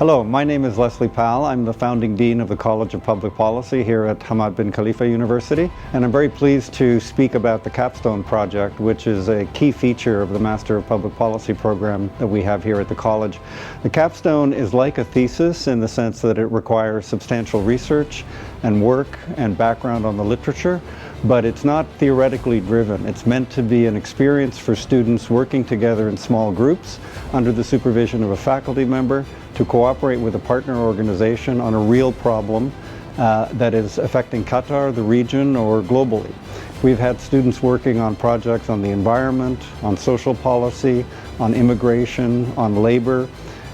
Hello, my name is Leslie Powell. I'm the founding dean of the College of Public Policy here at Hamad bin Khalifa University, and I'm very pleased to speak about the Capstone project, which is a key feature of the Master of Public Policy program that we have here at the college. The Capstone is like a thesis in the sense that it requires substantial research and work and background on the literature, but it's not theoretically driven. It's meant to be an experience for students working together in small groups under the supervision of a faculty member to cooperate with a partner organization on a real problem that is affecting Qatar, the region, or globally. We've had students working on projects on the environment, on social policy, on immigration, on labor,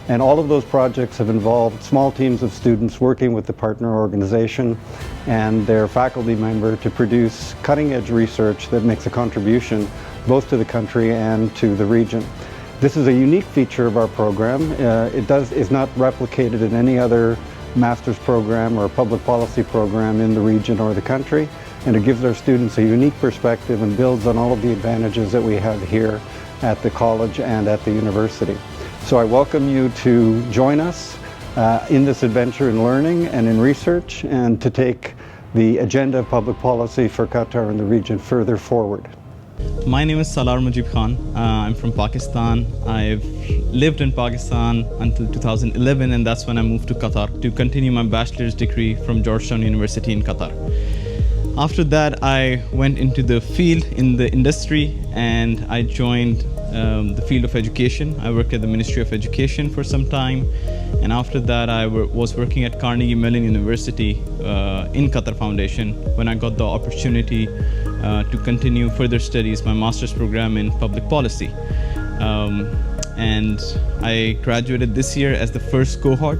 and all of those projects have involved small teams of students working with the partner organization and their faculty member to produce cutting-edge research that makes a contribution both to the country and to the region. This is a unique feature of our program. Is not replicated in any other master's program or public policy program in the region or the country, and it gives our students a unique perspective and builds on all of the advantages that we have here at the college and at the university. So I welcome you to join us in this adventure in learning and in research, and to take the agenda of public policy for Qatar and the region further forward. My name is Salar Mujeeb Khan. I'm from Pakistan. I've lived in Pakistan until 2011, and that's when I moved to Qatar to continue my bachelor's degree from Georgetown University in Qatar. After that, I went into the field in the industry, and I joined the field of education. I worked at the Ministry of Education for some time, and after that I was working at Carnegie Mellon University in Qatar Foundation when I got the opportunity to continue further studies, my master's program in public policy. And I graduated this year as the first cohort.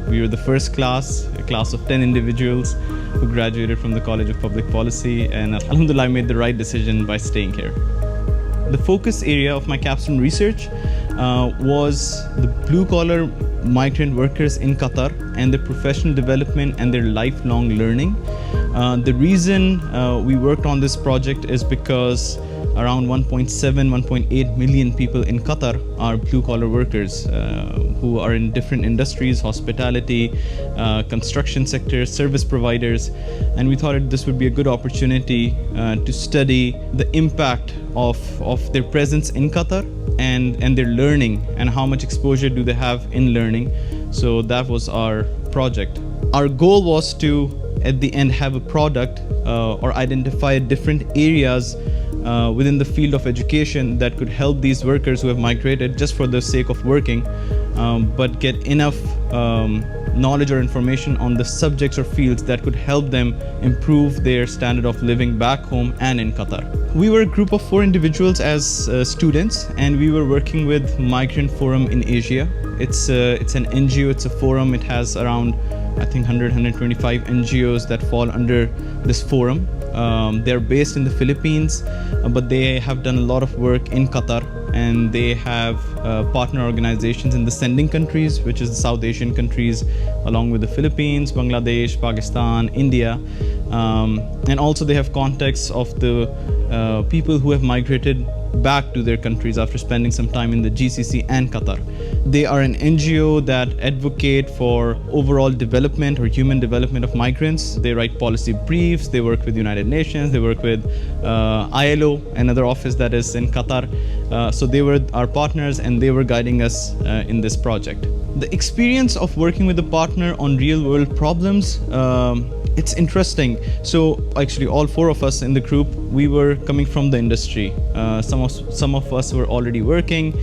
We were the first class, a class of 10 individuals who graduated from the College of Public Policy, and alhamdulillah, I made the right decision by staying here. The focus area of my capstone research was the blue-collar migrant workers in Qatar and their professional development and their lifelong learning. The reason we worked on this project is because around 1.8 million people in Qatar are blue-collar workers who are in different industries, hospitality, construction sector, service providers, and we thought this would be a good opportunity to study the impact of their presence in Qatar and their learning, and how much exposure do they have in learning. So that was our project. Our goal was to, at the end, have a product or identify different areas within the field of education that could help these workers who have migrated just for the sake of working, but get enough knowledge or information on the subjects or fields that could help them improve their standard of living back home and in Qatar. We were a group of 4 individuals as students, and we were working with Migrant Forum in Asia. It's an NGO, it's a forum. It has around, I think, 125 NGOs that fall under this forum. They're based in the Philippines, but they have done a lot of work in Qatar, and they have partner organizations in the sending countries, which is the South Asian countries, along with the Philippines, Bangladesh, Pakistan, India. And also they have contacts of the people who have migrated back to their countries after spending some time in the GCC and Qatar. They are an NGO that advocate for overall development or human development of migrants. They write policy briefs, they work with United Nations, they work with ILO, another office that is in Qatar. So they were our partners, and they were guiding us in this project. The experience of working with a partner on real world problems, it's interesting. So actually all 4 of us in the group, we were coming from the industry. Some of us were already working.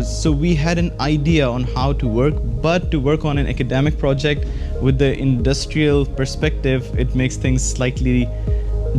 So we had an idea on how to work, but to work on an academic project with the industrial perspective, it makes things slightly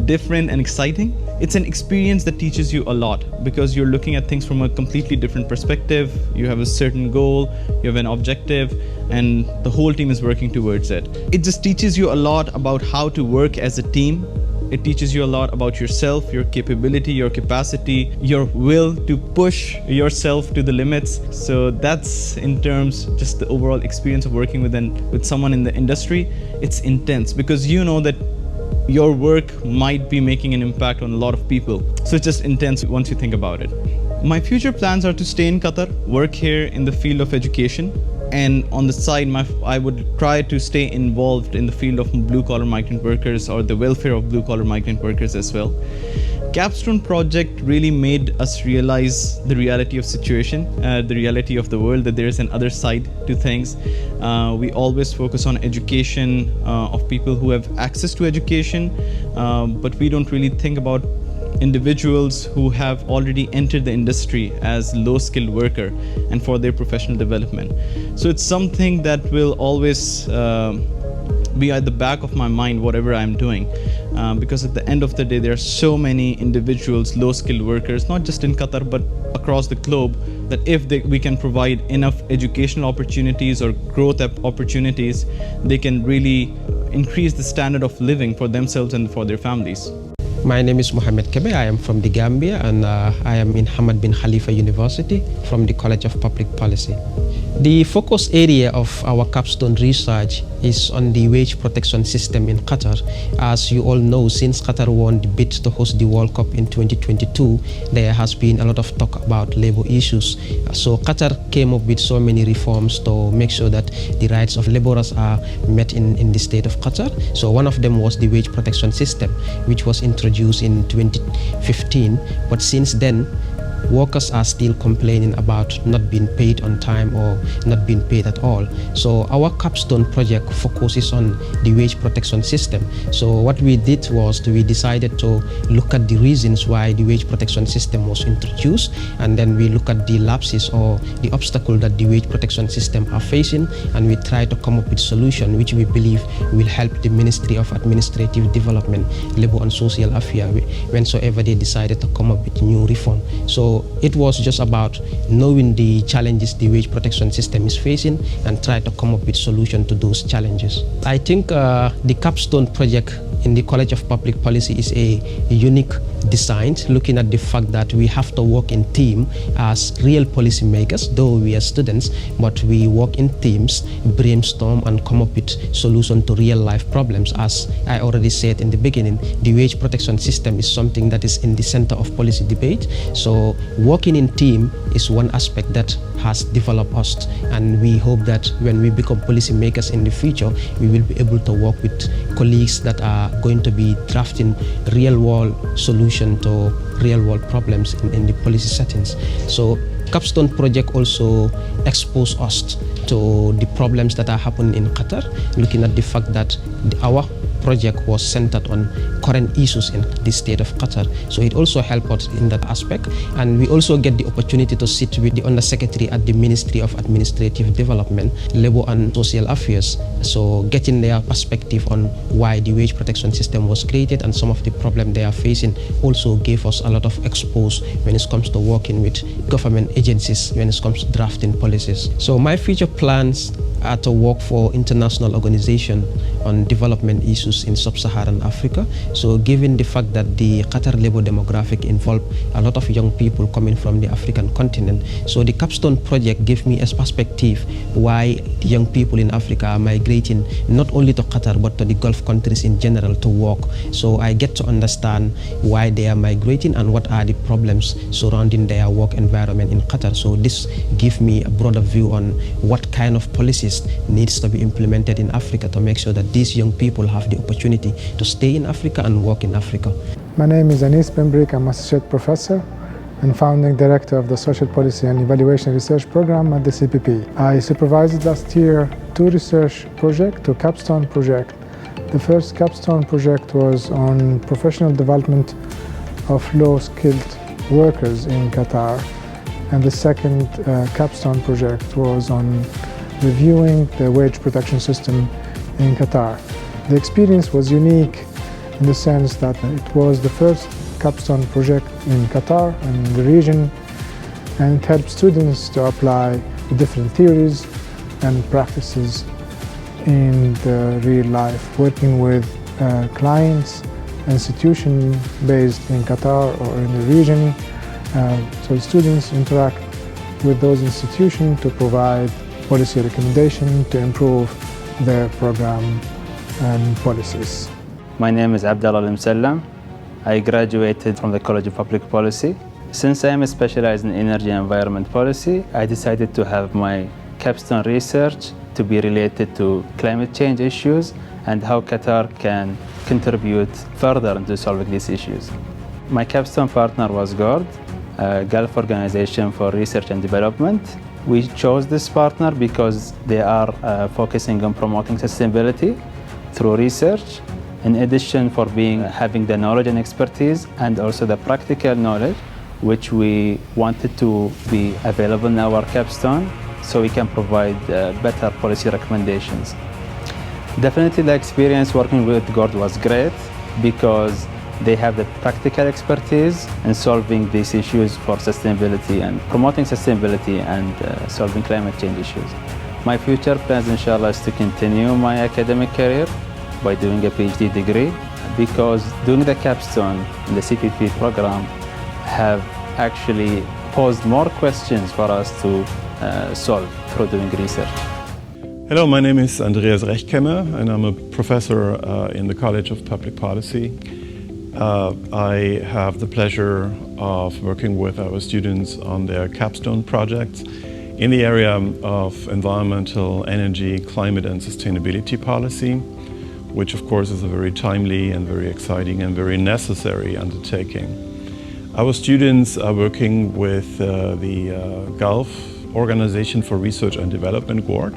different and exciting. It's an experience that teaches you a lot because you're looking at things from a completely different perspective. You have a certain goal, you have an objective, and the whole team is working towards it. It just teaches you a lot about how to work as a team. It teaches you a lot about yourself, your capability, your capacity, your will to push yourself to the limits. So that's in terms just the overall experience of working with someone in the industry. It's intense because you know that your work might be making an impact on a lot of people. So it's just intense once you think about it. My future plans are to stay in Qatar, work here in the field of education, and on the side I would try to stay involved in the field of blue-collar migrant workers or the welfare of blue-collar migrant workers as well. Capstone project really made us realize the reality of situation, the reality of the world, that there is an other side to things. We always focus on education of people who have access to education, but we don't really think about individuals who have already entered the industry as low-skilled worker and for their professional development. So it's something that will always be at the back of my mind whatever I'm doing, because at the end of the day there are so many individuals, low-skilled workers, not just in Qatar but across the globe, that if we can provide enough educational opportunities or growth opportunities, they can really increase the standard of living for themselves and for their families. My name is Muhammed Kebbeh. I am from the Gambia, and I am in Hamad bin Khalifa University from the College of Public Policy. The focus area of our capstone research is on the wage protection system in Qatar. As you all know, since Qatar won the bid to host the World Cup in 2022, there has been a lot of talk about labor issues. So Qatar came up with so many reforms to make sure that the rights of laborers are met in the state of Qatar. So one of them was the wage protection system, which was introduced in 2015. But since then, workers are still complaining about not being paid on time or not being paid at all. So our capstone project focuses on the wage protection system. So what we did was we decided to look at the reasons why the wage protection system was introduced, and then we look at the lapses or the obstacle that the wage protection system are facing, and we try to come up with solution which we believe will help the Ministry of Administrative Development, Labour and Social Affairs whensoever they decided to come up with new reform. So it was just about knowing the challenges the wage protection system is facing and try to come up with solution to those challenges. I think the capstone project in the College of Public Policy is a unique design, looking at the fact that we have to work in team as real policy makers, though we are students, but we work in teams, brainstorm and come up with solution to real life problems. As I already said in the beginning, the wage protection system is something that is in the center of policy debate. So working in team is one aspect that has developed us, and we hope that when we become policy makers in the future, we will be able to work with colleagues that are going to be drafting real world solution to real world problems in the policy settings. So Capstone project also exposed us to the problems that are happening in Qatar, looking at the fact that our project was centered on current issues in the state of Qatar. So it also helped us in that aspect. And we also get the opportunity to sit with the Undersecretary at the Ministry of Administrative Development, Labour and Social Affairs. So getting their perspective on why the wage protection system was created and some of the problems they are facing also gave us a lot of expose when it comes to working with government agencies when it comes to drafting policies. So my future plans are to work for international organization on development issues in sub-Saharan Africa. So given the fact that the Qatar labor demographic involved a lot of young people coming from the African continent, so the Capstone project gave me a perspective why the young people in Africa are migrating not only to Qatar but to the Gulf countries in general to work. So I get to understand why they are migrating and what are the problems surrounding their work environment in Qatar. So this gives me a broader view on what kind of policies needs to be implemented in Africa to make sure that these young people have the opportunity to stay in Africa and work in Africa. My name is Anis Benbrik. I'm Associate Professor and Founding Director of the Social Policy and Evaluation Research Program at the CPP. I supervised last year 2 research projects, 2 Capstone projects. The first Capstone project was on professional development of low-skilled workers in Qatar, and the second Capstone project was on reviewing the wage protection system in Qatar. The experience was unique in the sense that it was the first Capstone project in Qatar and the region, and it helped students to apply the different theories and practices in the real life, working with clients, institutions based in Qatar or in the region. So students interact with those institutions to provide policy recommendation to improve their program and policies. My name is Abdallah Al-Musallam. I graduated from the College of Public Policy. Since I am specialized in energy and environment policy, I decided to have my capstone research to be related to climate change issues and how Qatar can contribute further into solving these issues. My capstone partner was GORD, a Gulf Organization for Research and Development. We chose this partner because they are focusing on promoting sustainability through research, in addition for having the knowledge and expertise and also the practical knowledge, which we wanted to be available in our capstone so we can provide better policy recommendations. Definitely the experience working with GORD was great because they have the practical expertise in solving these issues for sustainability and promoting sustainability and solving climate change issues. My future plans, inshallah, is to continue my academic career by doing a PhD degree, because doing the capstone in the CPP program have actually posed more questions for us to solve through doing research. Hello, my name is Andreas Rechkemmer and I'm a professor in the College of Public Policy. I have the pleasure of working with our students on their capstone projects in the area of environmental, energy, climate and sustainability policy, which of course is a very timely and very exciting and very necessary undertaking. Our students are working with the Gulf Organization for Research and Development, GORD,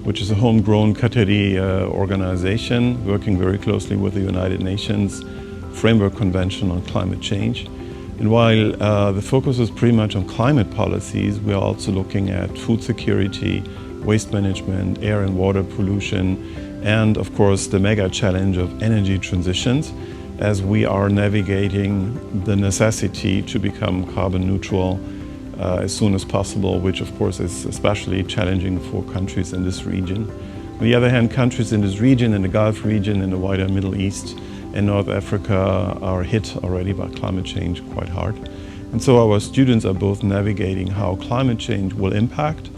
which is a homegrown Qatari organization working very closely with the United Nations Framework Convention on Climate Change. And while the focus is pretty much on climate policies, we are also looking at food security, waste management, air and water pollution, and of course the mega challenge of energy transitions, as we are navigating the necessity to become carbon neutral as soon as possible, which of course is especially challenging for countries in this region. On the other hand, countries in this region, in the Gulf region, in the wider Middle East and North Africa are hit already by climate change quite hard. And so our students are both navigating how climate change will impact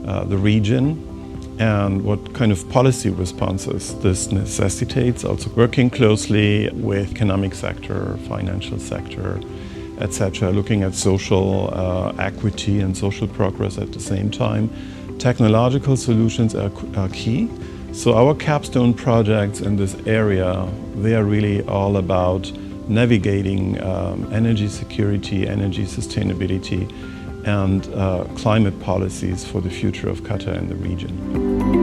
the region and what kind of policy responses this necessitates, also working closely with economic sector, financial sector, etc., looking at social equity and social progress at the same time. Technological solutions are key. So our capstone projects in this area, they are really all about navigating energy security, energy sustainability, and climate policies for the future of Qatar and the region.